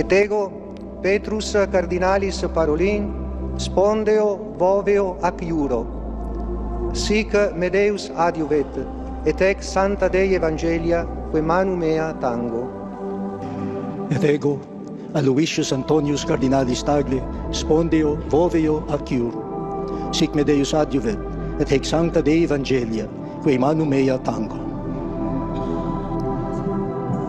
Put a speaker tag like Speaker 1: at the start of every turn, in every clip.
Speaker 1: Etego Petrus cardinalis Parolin, spondeo voveo ac iuro. Sic me Deus adiuvet, et ex Santa Dei Evangelia, que manu mea tango.
Speaker 2: Etego Aloysius Antonius cardinalis Tagle, spondeo voveo ac iuro. Sic me Deus adiuvet, et ex Sancta Dei Evangelia, quae manu mea tango.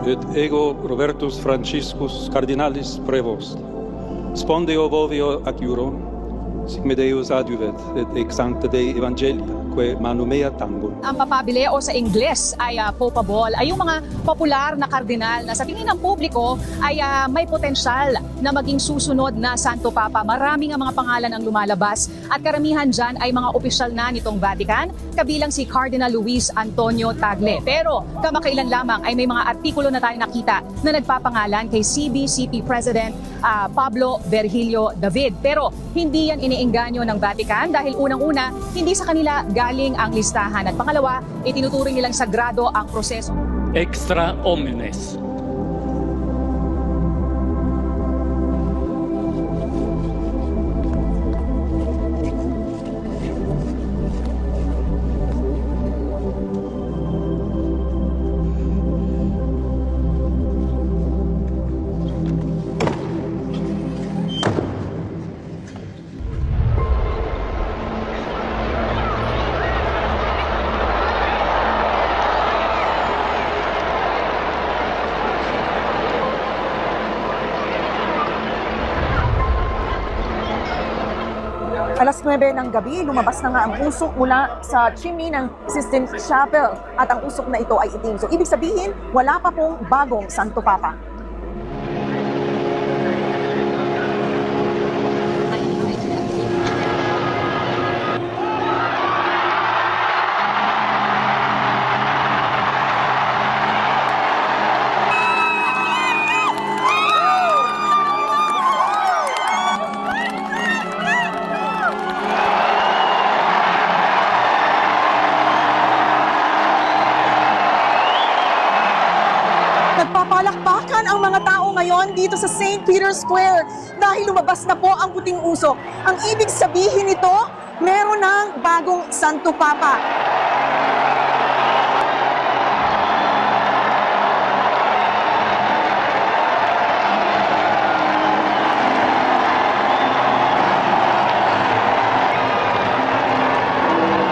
Speaker 3: Et ego Robertus Franciscus cardinalis Prevost, spondeo voveo ac iuro, sic me Deus adiuvet, et ex Sancta Dei Evangelia, quae manu mea tango.
Speaker 4: Ang papabili o sa Ingles ay popable ay yung mga popular na kardinal na sa tingin ng publiko ay may potensyal na maging susunod na Santo Papa. Maraming ang mga pangalan ang lumalabas at karamihan dyan ay mga opisyal na nitong Vatican, kabilang si Cardinal Luis Antonio Tagle. Pero kamakailan lamang ay may mga artikulo na tayo nakita na nagpapangalan kay CBCP President Pablo Virgilio David. Pero hindi yan iniengganyo ng Vatican dahil unang-una, hindi sa kanila galing ang listahan. At pangalawa, itinuturing nilang sagrado ang proseso.
Speaker 5: Extra omnes.
Speaker 6: Alas 9 ng gabi, lumabas na nga ang usok mula sa chimney ng Sistine Chapel at ang usok na ito ay itim. So ibig sabihin, wala pa pong bagong Santo Papa. Nagpapalakpakan ang mga tao ngayon dito sa St. Peter's Square dahil lumabas na po ang puting usok. Ang ibig sabihin nito, meron ng bagong Santo Papa.